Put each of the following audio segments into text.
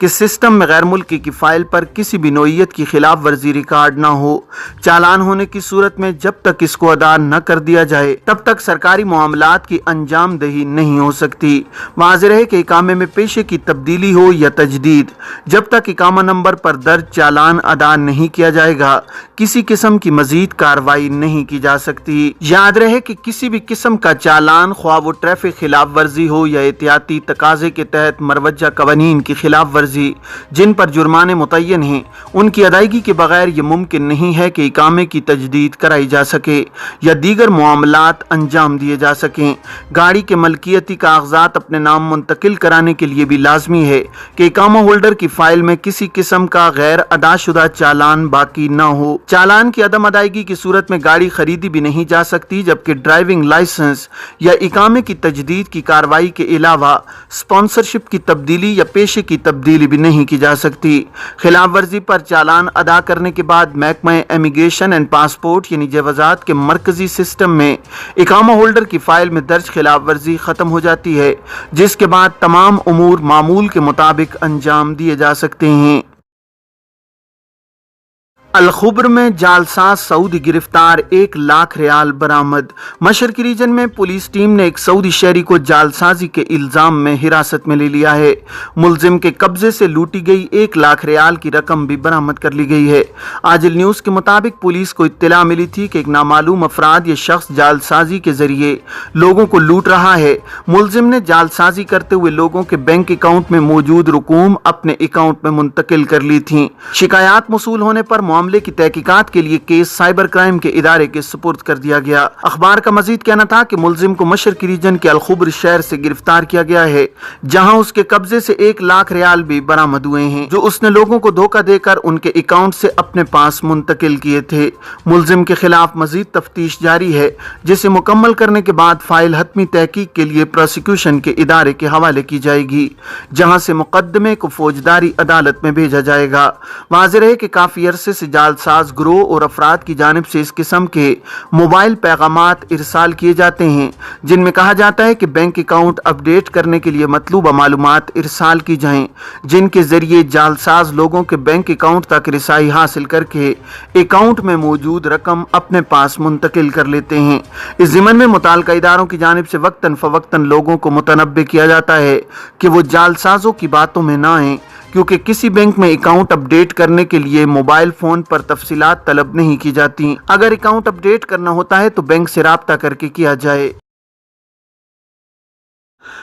کہ سسٹم میں غیر ملکی کی فائل پر کسی بھی نوعیت کی خلاف ورزی ریکارڈ نہ ہو۔ چالان ہونے کی صورت میں جب تک اس کو ادا نہ کر دیا جائے تب تک سرکاری معاملات کی انجام دہی نہیں ہو سکتی۔ واضح رہے کہ اقامے میں پیشے کی تبدیلی ہو یا تجدید، جب تک اقامہ نمبر پر درج چالان ادا نہیں کیا جائے گا کسی قسم کی مزید کارروائی نہیں کی جا سکتی۔ یاد رہے کہ کسی بھی قسم کا چالان، خواہ وہ ٹریفک خلاف ورزی ہو یا احتیاطی تقاضے کے تحت مروجہ قوانین کی خلاف ورزی جن پر جرمانے متعین ہیں، ان کی ادائیگی کے بغیر یہ ممکن نہیں ہے کہ اقامے کی تجدید کرائی جا سکے یا دیگر معاملات انجام دیے جا سکیں۔ گاڑی کے ملکیتی کاغذات اپنے نام منتقل کرانے کے لیے بھی لازمی ہے کہ اقامہ ہولڈر کی فائل میں کسی قسم کا غیر ادا شدہ چالان باقی نہ ہو۔ چالان کی عدم ادائیگی کی صورت میں گاڑی خریدی بھی نہیں جا سکتی، جبکہ ڈرائیونگ لائسنس یا اقامے کی تجدید کی کارروائی کے علاوہ اسپانسرشپ کی تبدیلی یا پیشے کی تبدیلی بھی نہیں کی جا سکتی۔ خلاف ورزی پر چالان ادا کرنے کے بعد محکمہ امیگریشن اینڈ پاسپورٹ یعنی جوازات کے مرکزی سسٹم میں اقامہ ہولڈر کی فائل میں درج خلاف ورزی ختم ہو جاتی ہے، جس کے بعد تمام امور معمول کے مطابق انجام دیے جا سکتے ہیں۔ الخبر میں جعلساز سعودی گرفتار، 1,00,000 ریال برآمد۔ مشرقی ریجن میں پولیس ٹیم نے ایک سعودی شہری کو جعلسازی کے الزام میں حراست میں لے لیا ہے۔ ملزم کے قبضے سے لوٹی گئی 1,00,000 ریال کی رقم بھی برآمد کر لی گئی ہے۔ عاجل نیوز کے مطابق پولیس کو اطلاع ملی تھی کہ ایک نامعلوم افراد یہ شخص جعلسازی کے ذریعے لوگوں کو لوٹ رہا ہے۔ ملزم نے جعلسازی کرتے ہوئے لوگوں کے بینک اکاؤنٹ میں موجود رقوم اپنے اکاؤنٹ میں منتقل کر لی تھیں۔ شکایات موصول ہونے پر معاملے کی تحقیقات کے لیے کیس سائبر کرائم کے ادارے کے سپرد کر دیا گیا۔ اخبار کا مزید کہنا تھا کہ ملزم کو مشرقی ریجن کے الخبر شہر سے گرفتار کیا گیا ہے، جہاں اس کے قبضے سے 1,00,000 ریال بھی برآمد ہوئے ہیں، جو اس نے لوگوں کو دھوکہ دے کر ان کے اکاؤنٹ سے اپنے پاس منتقل کیے تھے۔ ملزم کے خلاف مزید تفتیش جاری ہے، جسے مکمل کرنے کے بعد فائل حتمی تحقیق کے لیے پروسیکیوشن کے ادارے کے حوالے کی جائے گی، جہاں سے مقدمے کو فوجداری عدالت میں بھیجا جائے گا۔ واضح رہے کہ کافی عرصے سے جعلساز گروہ اور افراد کی جانب سے اس قسم کے موبائل پیغامات ارسال کیے جاتے ہیں، جن میں کہا جاتا ہے کہ بینک اکاؤنٹ اپ ڈیٹ کرنے کے لیے مطلوبہ معلومات ارسال کی جائیں، جن کے ذریعے جعلساز لوگوں کے بینک اکاؤنٹ تک رسائی حاصل کر کے اکاؤنٹ میں موجود رقم اپنے پاس منتقل کر لیتے ہیں۔ اس ضمن میں متعلقہ اداروں کی جانب سے وقتاً فوقتاً لوگوں کو متنبہ کیا جاتا ہے کہ وہ جعلسازوں کی باتوں میں نہ آئیں، کیونکہ کسی بینک میں اکاؤنٹ اپ ڈیٹ کرنے کے لیے موبائل فون پر تفصیلات طلب نہیں کی جاتی۔ اگر اکاؤنٹ اپ ڈیٹ کرنا ہوتا ہے تو بینک سے رابطہ کر کے کیا جائے۔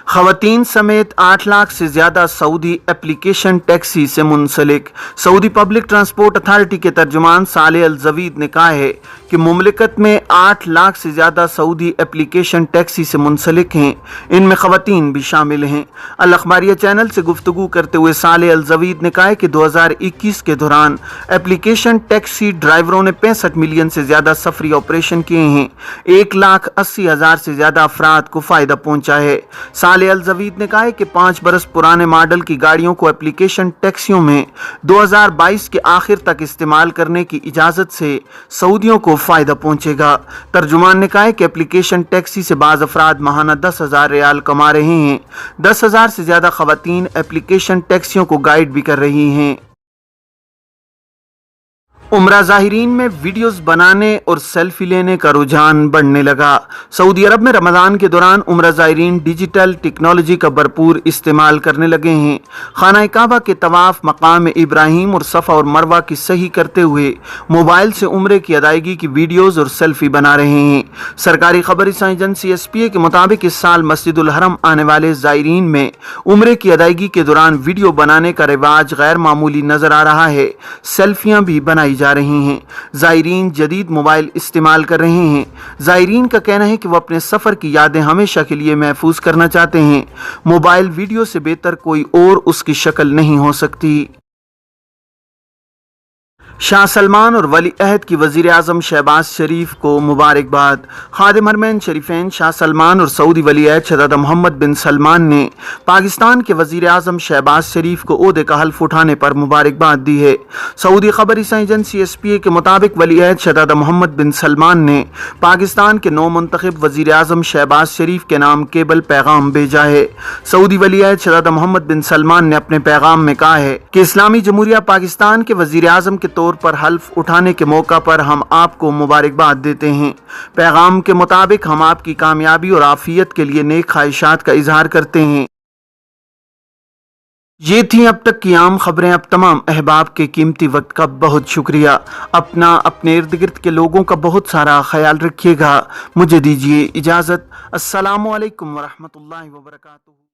خواتین سمیت 8,00,000 سے زیادہ سعودی اپلیکیشن ٹیکسی سے منسلک۔ سعودی پبلک ٹرانسپورٹ اتھارٹی کے ترجمان صالح الزوید نے کہا ہے کہ مملکت میں 8,00,000 سے زیادہ سعودی اپلیکیشن ٹیکسی سے منسلک ہیں، ان میں خواتین بھی شامل ہیں۔ الاخباریہ چینل سے گفتگو کرتے ہوئے صالح الزوید نے کہا ہے کہ 2021 کے دوران اپلیکیشن ٹیکسی ڈرائیوروں نے 65 ملین سے زیادہ سفری آپریشن کیے ہیں، 1,80,000 سے زیادہ افراد کو فائدہ پہنچا ہے۔ صالح الزوید نے کہا ہے کہ 5 برس پرانے ماڈل کی گاڑیوں کو اپلیکیشن ٹیکسیوں میں 2022 کے آخر تک استعمال کرنے کی اجازت سے سعودیوں کو فائدہ پہنچے گا۔ ترجمان نے کہا ہے کہ اپلیکیشن ٹیکسی سے بعض افراد ماہانہ 10,000 ریال کما رہے ہیں، 10,000 سے زیادہ خواتین اپلیکیشن ٹیکسیوں کو گائیڈ بھی کر رہی ہیں۔ عمرہ زائرین میں ویڈیوز بنانے اور سیلفی لینے کا رجحان بڑھنے لگا۔ سعودی عرب میں رمضان کے دوران عمرہ زائرین ڈیجیٹل ٹیکنالوجی کا بھرپور استعمال کرنے لگے ہیں۔ خانہ کعبہ کے طواف، مقام ابراہیم اور صفا اور مروہ کی سعی کرتے ہوئے موبائل سے عمرے کی ادائیگی کی ویڈیوز اور سیلفی بنا رہے ہیں۔ سرکاری خبر رساں ایجنسی SPA کے مطابق اس سال مسجد الحرم آنے والے زائرین میں عمرے کی ادائیگی کے دوران ویڈیو بنانے کا رواج غیر معمولی نظر آ رہا ہے۔ سیلفیاں بھی بنائی جا رہی ہیں۔ زائرین جدید موبائل استعمال کر رہے ہیں۔ زائرین کا کہنا ہے کہ وہ اپنے سفر کی یادیں ہمیشہ کے لیے محفوظ کرنا چاہتے ہیں۔ موبائل ویڈیو سے بہتر کوئی اور اس کی شکل نہیں ہو سکتی۔ شاہ سلمان اور ولی عہد کی وزیر اعظم شہباز شریف کو مبارکباد۔ خادم حرمین شریفین شاہ سلمان اور سعودی ولی عہد شہزادہ محمد بن سلمان نے پاکستان کے وزیر اعظم شہباز شریف کو عہدے کا حلف اٹھانے پر مبارکباد دی ہے۔ سعودی خبر رساں ایجنسی ایس پی اے کے مطابق ولی عہد شہزادہ محمد بن سلمان نے پاکستان کے نو منتخب وزیر اعظم شہباز شریف کے نام کیبل پیغام بھیجا ہے۔ سعودی ولی عہد شہزادہ محمد بن سلمان نے اپنے پیغام میں کہا ہے کہ اسلامی جمہوریہ پاکستان کے وزیر اعظم کے طور پر حلف اٹھانے کے موقع پر ہم آپ کو مبارکباد دیتے ہیں۔ پیغام کے مطابق ہم آپ کی کامیابی اور عافیت کے لیے نیک خواہشات کا اظہار کرتے ہیں۔ یہ تھیں اب تک کی عام خبریں۔ اب تمام احباب کے قیمتی وقت کا بہت شکریہ۔ اپنے ارد گرد کے لوگوں کا بہت سارا خیال رکھیے گا۔ مجھے دیجیے اجازت۔ السلام علیکم ورحمۃ اللہ وبرکاتہ۔